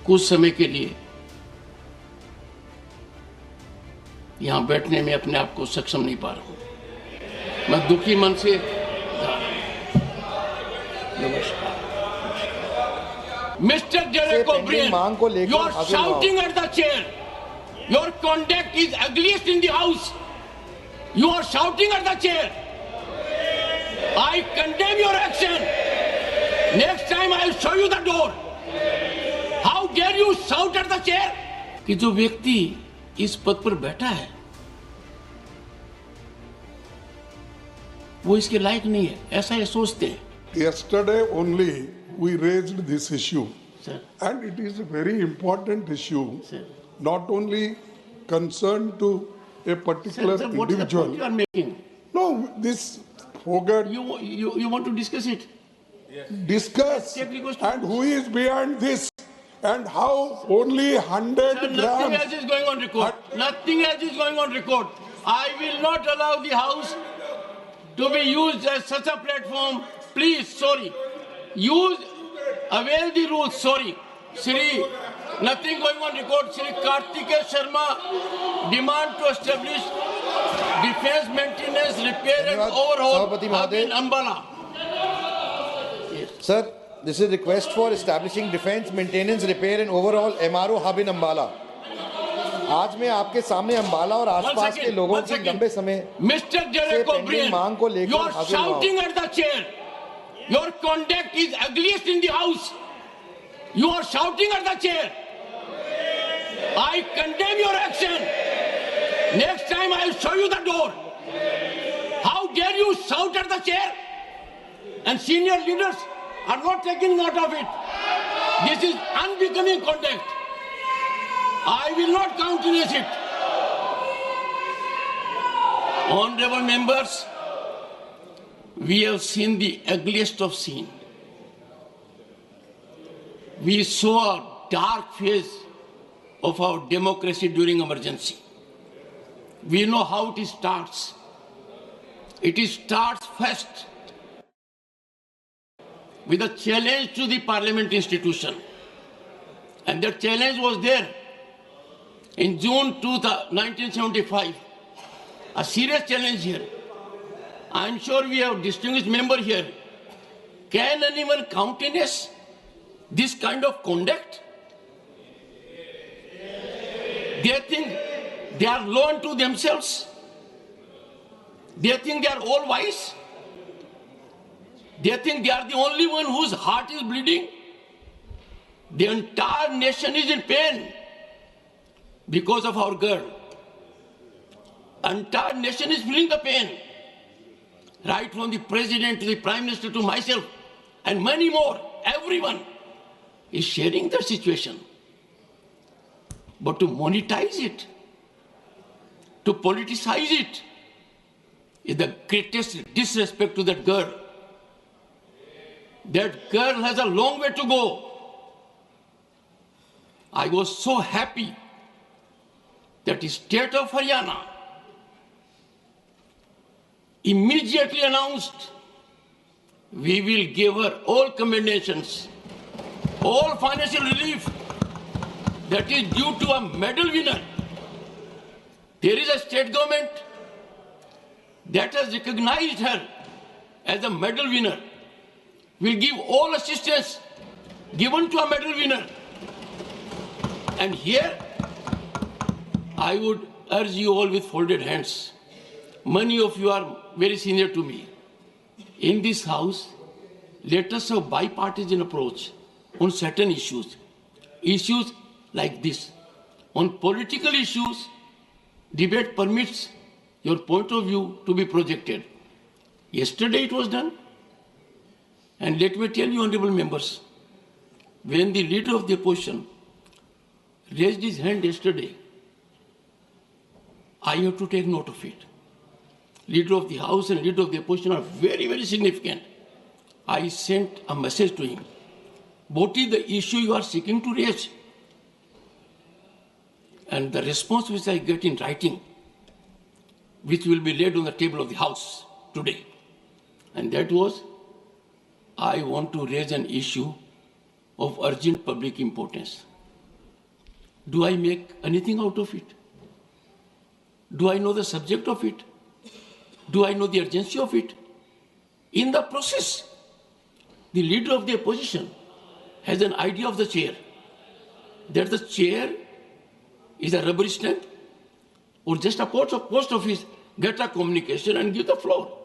कुछ समय के लिए यहां बैठने में अपने आप को सक्षम नहीं पा रहा हूं। मैं दुखी मन से नमस्कार। Mister Derek O'Brien, you are shouting at the chair. Your conduct is ugliest in the house. You are shouting at the chair. I condemn your action. Next time I will show you the door. How dare you shout at the chair? कि जो व्यक्ति इस पद पर बैठा है वो इसके लायक नहीं है, ऐसा ये सोचते हैं। Yesterday only we raised this issue, Sir. and it is a very important issue, Sir. not only concerned to a particular Sir, what is the individual. point you are making? No, this forget You want to discuss it? discuss, Take request. and who is behind this, and how only 100 Sir, nothing grams. else is going on record. Nothing else is going on record. I will not allow the house to be used as such a platform. Please, sorry. Avail the rules, sorry. Shri, nothing going on record. Shri Kartikeya Sharma demand to establish defense maintenance, repair and overhaul hub in Ambala. Sir, this is a request for establishing defense maintenance, repair and overhaul MRO hub in Ambala. आज मैं आपके सामने अंबाला और आसपास के लोगों की लंबे समय Mr. Derek O'Brien, मांग को लेकर you are shouting at the chair. Your conduct is ugliest in the house. You are shouting at the chair. I condemn your action. Next time I will show you the door. How dare you shout at the chair? And senior leaders are not taking note of it. This is unbecoming conduct. I will not countenance it. Honorable members, we have seen the ugliest of scene. We saw a dark phase of our democracy during emergency. We know how it starts. It starts first with a challenge to the parliament institution. And that challenge was there in June 1975. A serious challenge here. I am sure we have distinguished member here. Can anyone countenance this kind of conduct? They think they are law unto themselves. They think they are all wise. They think they are the only one whose heart is bleeding. The entire nation is in pain because of our girl. Entire nation is feeling the pain. Right from the president to the prime minister to myself and many more, everyone is sharing the situation. But to monetize it, to politicize it, is the greatest disrespect to that girl. That girl has a long way to go. I was so happy that the state of Haryana immediately announced we will give her all commendations, all financial relief that is due to a medal winner. There is a state government that has recognized her as a medal winner. Will give all assistance given to a medal winner. And here, I would urge you all with folded hands. Many of you are very senior to me. In this house, let us have bipartisan approach on certain issues. Issues like this. On political issues, debate permits your point of view to be projected. Yesterday it was done. And let me tell you, honorable members, when the leader of the opposition raised his hand yesterday, I have to take note of it. Leader of the House and leader of the opposition are very, very significant. I sent a message to him. What is the issue you are seeking to raise? And the response which I get in writing, which will be laid on the table of the House today, and that was, I want to raise an issue of urgent public importance. Do I make anything out of it? Do I know the subject of it? Do I know the urgency of it? In the process, the leader of the opposition has an idea of the chair, that the chair is a rubber stamp or just a post office, get a communication and give the floor.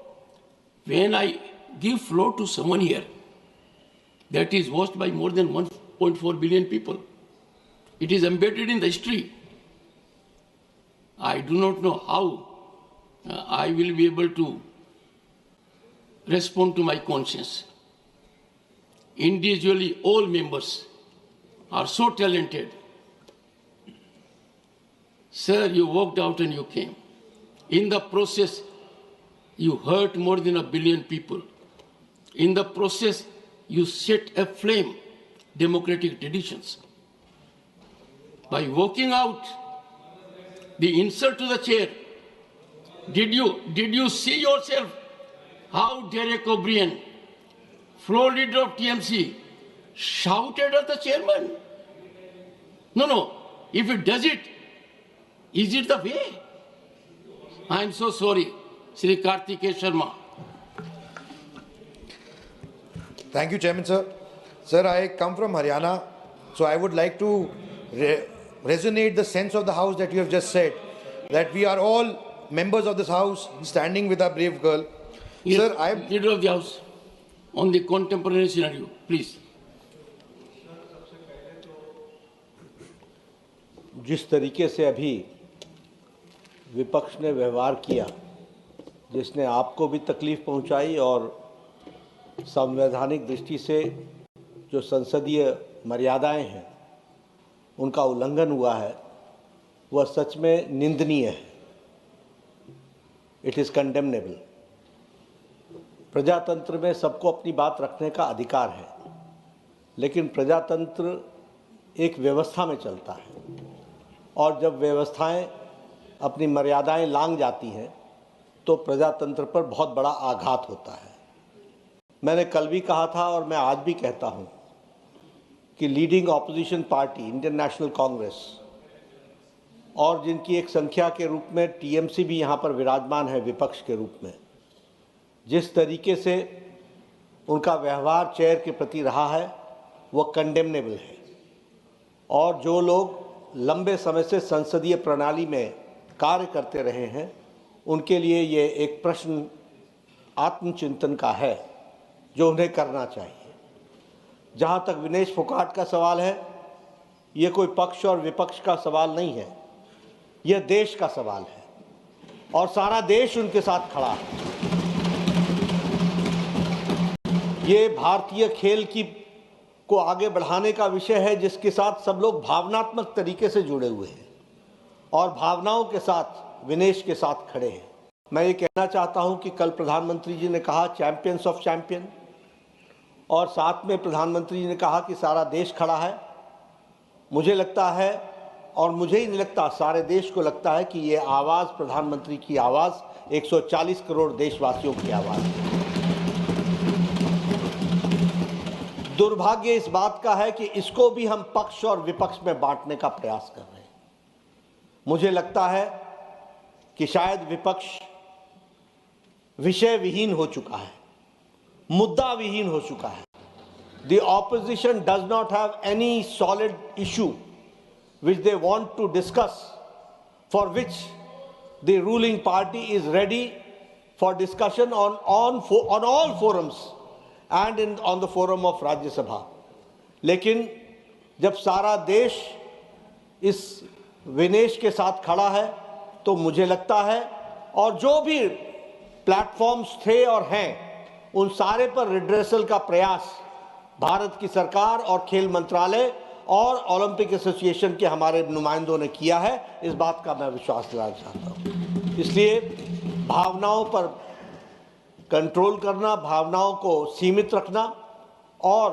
When I give floor to someone here that is watched by more than 1.4 billion people, it is embedded in the history. I do not know how I will be able to respond to my conscience. Individually, all members are so talented. Sir, you walked out and you came. In the process, you hurt more than 1 billion people. In the process, you set aflame democratic traditions. By walking out, the insult to the chair, did you see yourself how Derek O'Brien, floor leader of TMC, shouted at the chairman? No. If it does it, is it the way? I am so sorry, Sri Kartikeya Sharma. Thank you, Chairman, sir. Sir, I come from Haryana, so I would like to resonate the sense of the House that you have just said, that we are all members of this House standing with our brave girl. Yes, sir, I am leader of the House, on the contemporary scenario, please. जिस तरीके से अभी विपक्ष ने व्यवहार किया, जिसने आपको भी तकलीफ पहुंचाई और संवैधानिक दृष्टि से जो संसदीय मर्यादाएं हैं उनका उल्लंघन हुआ है, वह सच में निंदनीय है। It is condemnable. प्रजातंत्र में सबको अपनी बात रखने का अधिकार है, लेकिन प्रजातंत्र एक व्यवस्था में चलता है और जब व्यवस्थाएं अपनी मर्यादाएं लांघ जाती हैं तो प्रजातंत्र पर बहुत बड़ा आघात होता है। मैंने कल भी कहा था और मैं आज भी कहता हूं कि leading opposition party Indian national Congress और जिनकी एक संख्या के रूप में टीएमसी भी यहाँ पर विराजमान है विपक्ष के रूप में, जिस तरीके से उनका व्यवहार चेयर के प्रति रहा है वह कंडेमनेबल है। और जो लोग लंबे समय से संसदीय प्रणाली में कार्य करते रहे हैं उनके लिए ये एक प्रश्न आत्मचिंतन का है जो उन्हें करना चाहिए। जहाँ तक विनेश फोगाट का सवाल है, ये कोई पक्ष और विपक्ष का सवाल नहीं है, यह देश का सवाल है और सारा देश उनके साथ खड़ा है। ये भारतीय खेल को आगे बढ़ाने का विषय है जिसके साथ सब लोग भावनात्मक तरीके से जुड़े हुए हैं और भावनाओं के साथ विनेश के साथ खड़े हैं। मैं ये कहना चाहता हूं कि कल प्रधानमंत्री जी ने कहा चैंपियंस ऑफ चैंपियन, और साथ में प्रधानमंत्री जी ने कहा कि सारा देश खड़ा है। मुझे लगता है, और मुझे ही नहीं लगता, सारे देश को लगता है कि ये आवाज़ प्रधानमंत्री की आवाज़ 140 करोड़ देशवासियों की आवाज़ है। दुर्भाग्य इस बात का है कि इसको भी हम पक्ष और विपक्ष में बांटने का प्रयास कर रहे हैं। मुझे लगता है कि शायद विपक्ष विषय विहीन हो चुका है, मुद्दा विहीन हो चुका है। The opposition does not have any solid issue which they want to discuss, for which the ruling party is ready for discussion on all forums and on the forum of Rajya Sabha. लेकिन जब सारा देश इस विनेश के साथ खड़ा है तो मुझे लगता है, और जो भी प्लेटफॉर्म्स थे और हैं उन सारे पर रिड्रेसल का प्रयास भारत की सरकार और खेल मंत्रालय और ओलंपिक एसोसिएशन के हमारे नुमाइंदों ने किया है। इस बात का मैं विश्वास दिलाना चाहता हूँ। इसलिए भावनाओं पर कंट्रोल करना, भावनाओं को सीमित रखना और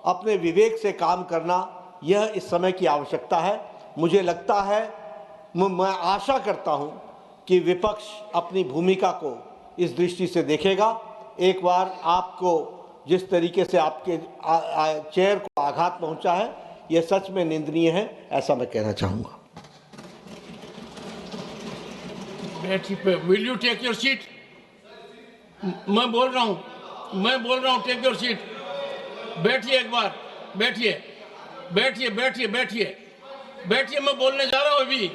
अपने विवेक से काम करना, यह इस समय की आवश्यकता है। मुझे लगता है, मैं आशा करता हूं कि विपक्ष अपनी भूमिका को इस दृष्टि से देखेगा। एक बार आपको जिस तरीके से आपके चेयर को आघात पहुंचा है, यह सच में निंदनीय है, ऐसा मैं कहना चाहूँगा। Will you take your seat? मैं बोल रहा हूँ, टेक योर सीट। बैठिए एक बार, बैठिए, मैं बोलने जा रहा हूं अभी।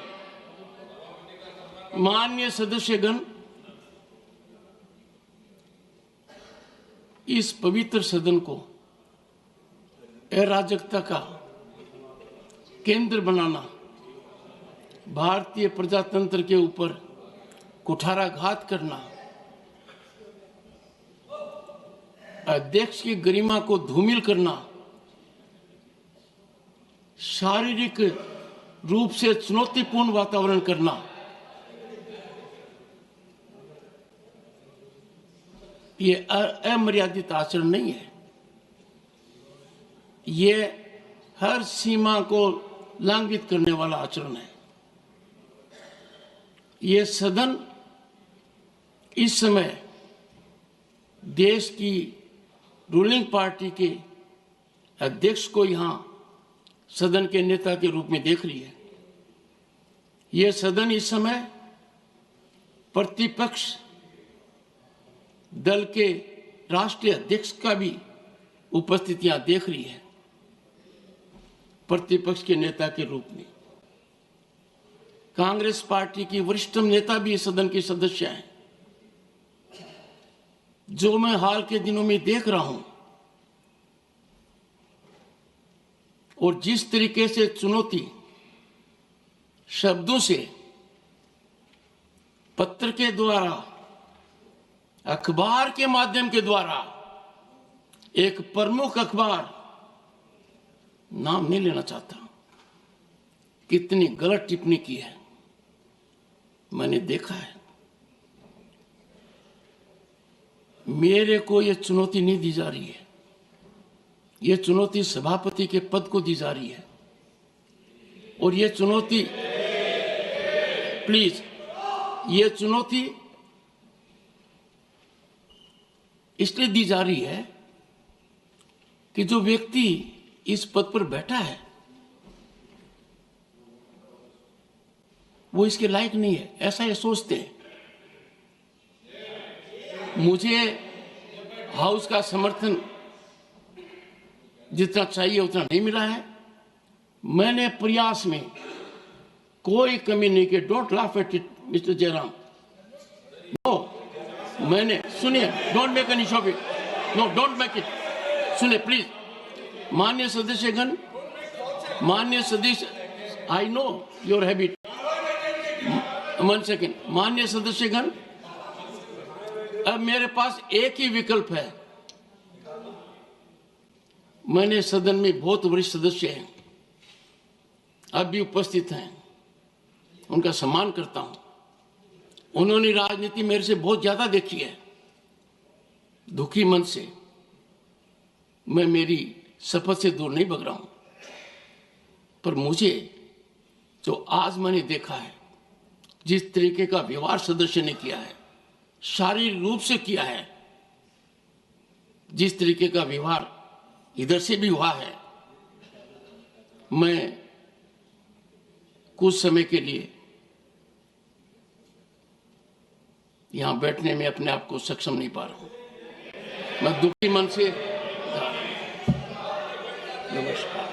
माननीय सदस्यगण, इस पवित्र सदन को अराजकता का केंद्र बनाना, भारतीय प्रजातंत्र के ऊपर कुठाराघात करना, अध्यक्ष की गरिमा को धूमिल करना, शारीरिक रूप से चुनौतीपूर्ण वातावरण करना, ये अमर्यादित आचरण नहीं है। ये हर सीमा को लंघित करने वाला आचरण है। ये सदन इस समय देश की रूलिंग पार्टी के अध्यक्ष को यहां सदन के नेता के रूप में देख रही है। यह सदन इस समय प्रतिपक्ष दल के राष्ट्रीय अध्यक्ष का भी उपस्थितियां देख रही है, प्रतिपक्ष के नेता के रूप में। कांग्रेस पार्टी की वरिष्ठ नेता भी इस सदन के सदस्य हैं। जो मैं हाल के दिनों में देख रहा हूं और जिस तरीके से चुनौती शब्दों से, पत्र के द्वारा, अखबार के माध्यम के द्वारा, एक प्रमुख अखबार, नाम नहीं लेना चाहता, कितनी गलत टिप्पणी की है, मैंने देखा है। मेरे को यह चुनौती नहीं दी जा रही है, यह चुनौती सभापति के पद को दी जा रही है। और यह चुनौती, प्लीज, यह चुनौती इसलिए दी जा रही है कि जो व्यक्ति इस पद पर बैठा है वो इसके लायक नहीं है, ऐसा ये सोचते हैं। मुझे हाउस का समर्थन जितना चाहिए उतना नहीं मिला है। मैंने प्रयास में कोई कमी नहीं की। Don't laugh at it mister Jairam. No, मैंने, सुनिए, don't make any show of it, no, don't make it. सुनिए प्लीज, माननीय सदस्यगण, माननीय सदस्य, I know your habit, 1 second. माननीय सदस्यगण, अब मेरे पास एक ही विकल्प है। मैंने सदन में बहुत वरिष्ठ सदस्य हैं, अब भी उपस्थित हैं, उनका सम्मान करता हूं। उन्होंने राजनीति मेरे से बहुत ज्यादा देखी है। दुखी मन से मैं मेरी शपथ से दूर नहीं भग रहा हूं, पर मुझे जो आज मैंने देखा है, जिस तरीके का व्यवहार सदस्य ने किया है, शारीरिक रूप से किया है, जिस तरीके का व्यवहार इधर से भी हुआ है, मैं कुछ समय के लिए यहां बैठने में अपने आप को सक्षम नहीं पा रहा हूं। मैं दुखी मन से, नमस्कार।